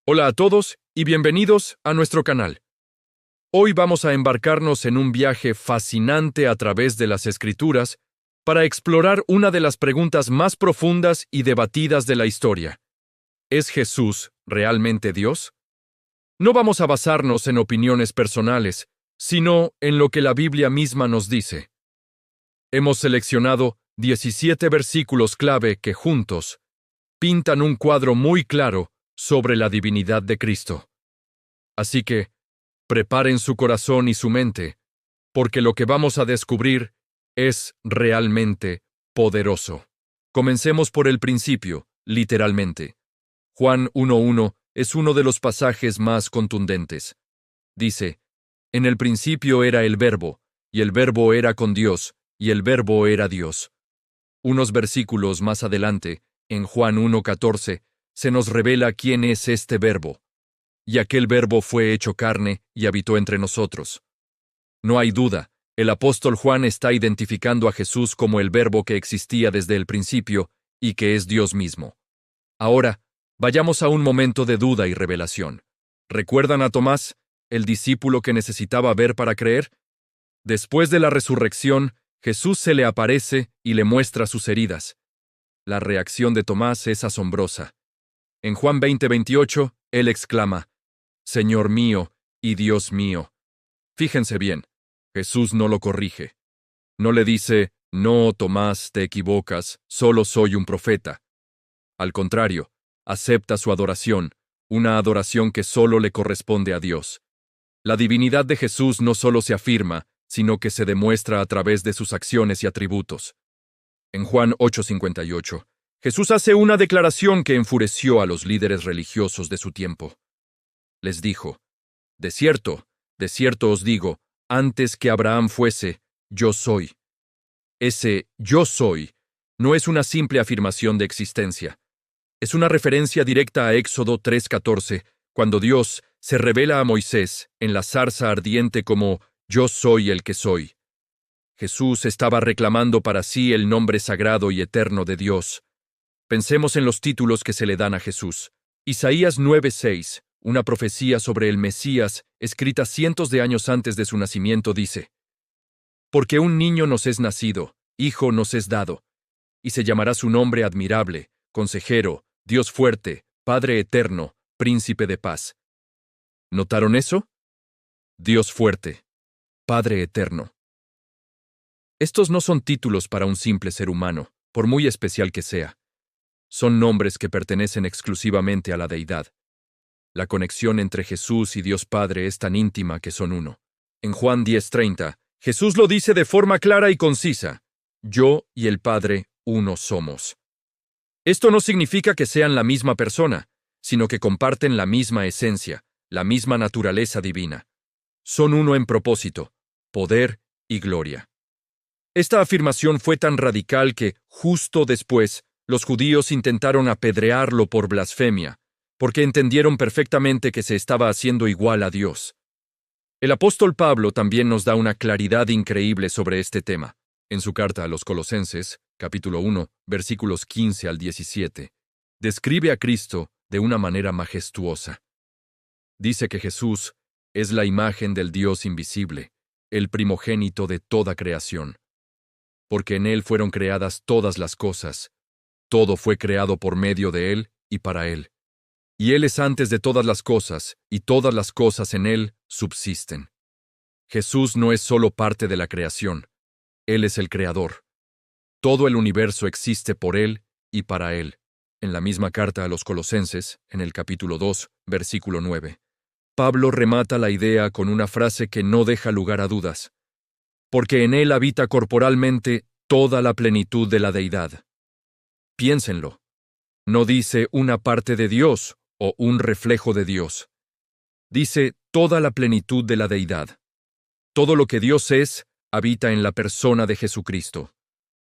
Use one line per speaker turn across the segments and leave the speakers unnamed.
Hola a todos y bienvenidos a nuestro canal. Hoy vamos a embarcarnos en un viaje fascinante a través de las Escrituras para explorar una de las preguntas más profundas y debatidas de la historia. ¿Es Jesús realmente Dios? No vamos a basarnos en opiniones personales, sino en lo que la Biblia misma nos dice. Hemos seleccionado 17 versículos clave que juntos pintan un cuadro muy claro sobre la divinidad de Cristo. Así que, preparen su corazón y su mente, porque lo que vamos a descubrir es realmente poderoso. Comencemos por el principio, literalmente. Juan 1:1 es uno de los pasajes más contundentes. Dice, «En el principio era el Verbo, y el Verbo era con Dios, y el Verbo era Dios». Unos versículos más adelante, en Juan 1:14, se nos revela quién es este Verbo. Y aquel Verbo fue hecho carne y habitó entre nosotros. No hay duda, el apóstol Juan está identificando a Jesús como el Verbo que existía desde el principio y que es Dios mismo. Ahora, vayamos a un momento de duda y revelación. ¿Recuerdan a Tomás, el discípulo que necesitaba ver para creer? Después de la resurrección, Jesús se le aparece y le muestra sus heridas. La reacción de Tomás es asombrosa. En Juan 20:28, él exclama, «Señor mío y Dios mío». Fíjense bien, Jesús no lo corrige. No le dice, «No, Tomás, te equivocas, solo soy un profeta». Al contrario, acepta su adoración, una adoración que solo le corresponde a Dios. La divinidad de Jesús no solo se afirma, sino que se demuestra a través de sus acciones y atributos. En Juan 8:58, Jesús hace una declaración que enfureció a los líderes religiosos de su tiempo. Les dijo, de cierto os digo, antes que Abraham fuese, yo soy. Ese yo soy no es una simple afirmación de existencia. Es una referencia directa a Éxodo 3:14, cuando Dios se revela a Moisés en la zarza ardiente como yo soy el que soy. Jesús estaba reclamando para sí el nombre sagrado y eterno de Dios. Pensemos en los títulos que se le dan a Jesús. Isaías 9:6, una profecía sobre el Mesías, escrita cientos de años antes de su nacimiento, dice, «Porque un niño nos es nacido, hijo nos es dado, y se llamará su nombre admirable, consejero, Dios fuerte, Padre eterno, príncipe de paz». ¿Notaron eso? Dios fuerte, Padre eterno. Estos no son títulos para un simple ser humano, por muy especial que sea. Son nombres que pertenecen exclusivamente a la deidad. La conexión entre Jesús y Dios Padre es tan íntima que son uno. En Juan 10:30, Jesús lo dice de forma clara y concisa, «Yo y el Padre uno somos». Esto no significa que sean la misma persona, sino que comparten la misma esencia, la misma naturaleza divina. Son uno en propósito, poder y gloria. Esta afirmación fue tan radical que, justo después, los judíos intentaron apedrearlo por blasfemia, porque entendieron perfectamente que se estaba haciendo igual a Dios. El apóstol Pablo también nos da una claridad increíble sobre este tema. En su carta a los Colosenses, capítulo 1, versículos 15 al 17, describe a Cristo de una manera majestuosa. Dice que Jesús es la imagen del Dios invisible, el primogénito de toda creación. Porque en Él fueron creadas todas las cosas. Todo fue creado por medio de Él y para Él. Y Él es antes de todas las cosas, y todas las cosas en Él subsisten. Jesús no es solo parte de la creación. Él es el Creador. Todo el universo existe por Él y para Él. En la misma carta a los Colosenses, en el capítulo 2, versículo 9, Pablo remata la idea con una frase que no deja lugar a dudas. Porque en Él habita corporalmente toda la plenitud de la deidad. Piénsenlo. No dice una parte de Dios o un reflejo de Dios. Dice toda la plenitud de la deidad. Todo lo que Dios es, habita en la persona de Jesucristo.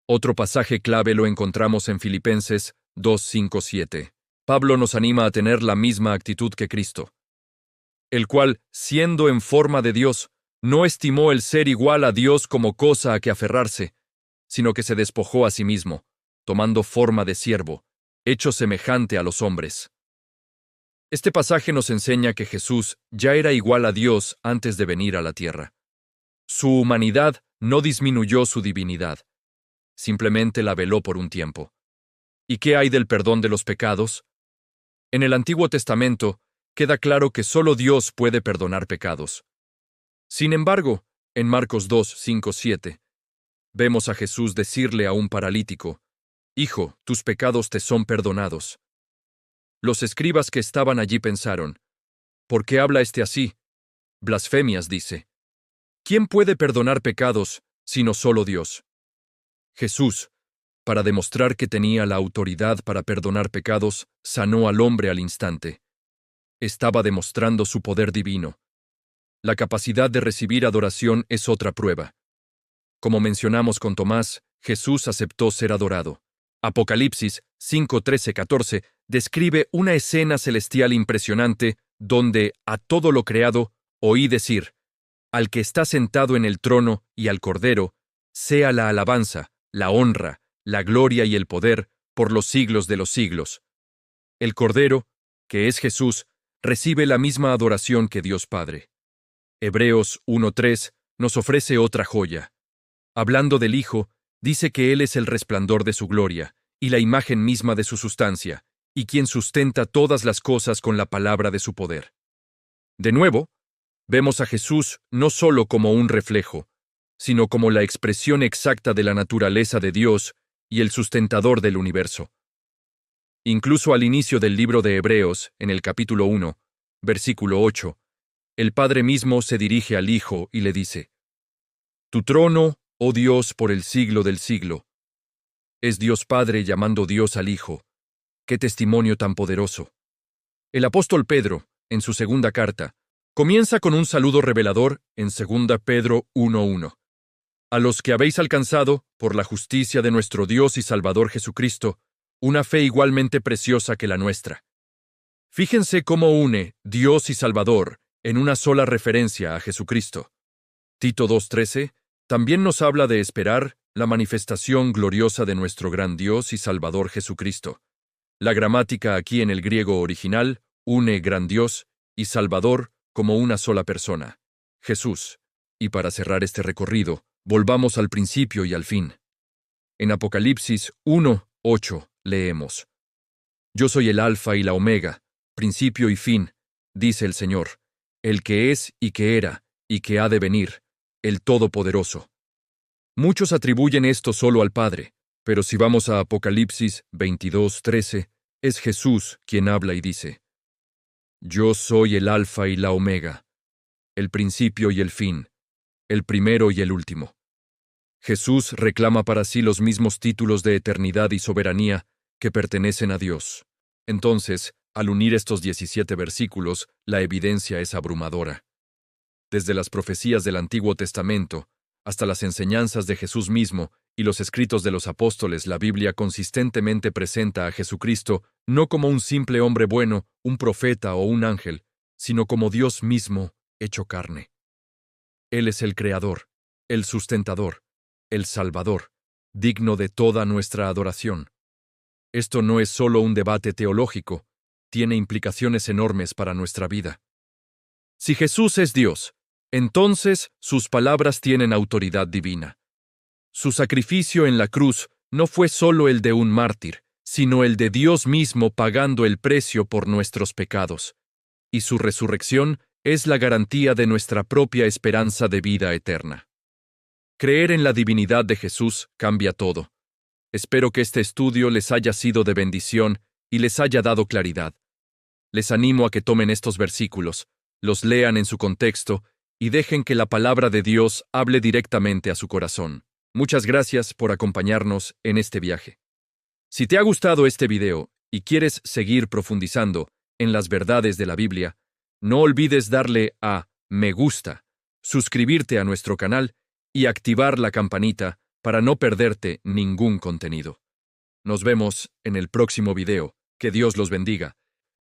Otro pasaje clave lo encontramos en Filipenses 2:5-7. Pablo nos anima a tener la misma actitud que Cristo, el cual, siendo en forma de Dios, no estimó el ser igual a Dios como cosa a que aferrarse, sino que se despojó a sí mismo, tomando forma de siervo, hecho semejante a los hombres. Este pasaje nos enseña que Jesús ya era igual a Dios antes de venir a la tierra. Su humanidad no disminuyó su divinidad, simplemente la veló por un tiempo. ¿Y qué hay del perdón de los pecados? En el Antiguo Testamento queda claro que solo Dios puede perdonar pecados. Sin embargo, en Marcos 2, 5, 7, vemos a Jesús decirle a un paralítico: «Hijo, tus pecados te son perdonados». Los escribas que estaban allí pensaron: «¿Por qué habla este así? Blasfemias dice. ¿Quién puede perdonar pecados sino solo Dios?». Jesús, para demostrar que tenía la autoridad para perdonar pecados, sanó al hombre al instante. Estaba demostrando su poder divino. La capacidad de recibir adoración es otra prueba. Como mencionamos con Tomás, Jesús aceptó ser adorado. Apocalipsis 5, 13, 14 describe una escena celestial impresionante donde, a todo lo creado, oí decir: «Al que está sentado en el trono y al Cordero, sea la alabanza, la honra, la gloria y el poder por los siglos de los siglos». El Cordero, que es Jesús, recibe la misma adoración que Dios Padre. Hebreos 1:3 nos ofrece otra joya. Hablando del Hijo, dice que Él es el resplandor de su gloria, y la imagen misma de su sustancia, y quien sustenta todas las cosas con la palabra de su poder. De nuevo, vemos a Jesús no solo como un reflejo, sino como la expresión exacta de la naturaleza de Dios y el sustentador del universo. Incluso al inicio del libro de Hebreos, en el capítulo 1, versículo 8, el Padre mismo se dirige al Hijo y le dice: «Tu trono, oh Dios, por el siglo del siglo». Es Dios Padre llamando Dios al Hijo. ¡Qué testimonio tan poderoso! El apóstol Pedro, en su segunda carta, comienza con un saludo revelador en 2 Pedro 1:1. «A los que habéis alcanzado, por la justicia de nuestro Dios y Salvador Jesucristo, una fe igualmente preciosa que la nuestra». Fíjense cómo une Dios y Salvador en una sola referencia a Jesucristo. Tito 2:13 también nos habla de esperar la manifestación gloriosa de nuestro gran Dios y Salvador Jesucristo. La gramática aquí en el griego original une gran Dios y Salvador como una sola persona, Jesús. Y para cerrar este recorrido, volvamos al principio y al fin. En Apocalipsis 1:8 leemos: «Yo soy el Alfa y la Omega, principio y fin, dice el Señor, el que es y que era y que ha de venir, el Todopoderoso». Muchos atribuyen esto solo al Padre, pero si vamos a Apocalipsis 22:13, es Jesús quien habla y dice: «Yo soy el Alfa y la Omega, el principio y el fin, el primero y el último». Jesús reclama para sí los mismos títulos de eternidad y soberanía que pertenecen a Dios. Entonces, al unir estos 17 versículos, la evidencia es abrumadora. Desde las profecías del Antiguo Testamento hasta las enseñanzas de Jesús mismo y los escritos de los apóstoles, la Biblia consistentemente presenta a Jesucristo no como un simple hombre bueno, un profeta o un ángel, sino como Dios mismo hecho carne. Él es el Creador, el sustentador, el Salvador, digno de toda nuestra adoración. Esto no es solo un debate teológico, tiene implicaciones enormes para nuestra vida. Si Jesús es Dios, entonces sus palabras tienen autoridad divina. Su sacrificio en la cruz no fue solo el de un mártir, sino el de Dios mismo pagando el precio por nuestros pecados. Y su resurrección es la garantía de nuestra propia esperanza de vida eterna. Creer en la divinidad de Jesús cambia todo. Espero que este estudio les haya sido de bendición y les haya dado claridad. Les animo a que tomen estos versículos, los lean en su contexto y dejen que la palabra de Dios hable directamente a su corazón. Muchas gracias por acompañarnos en este viaje. Si te ha gustado este video y quieres seguir profundizando en las verdades de la Biblia, no olvides darle a me gusta, suscribirte a nuestro canal y activar la campanita para no perderte ningún contenido. Nos vemos en el próximo video. Que Dios los bendiga.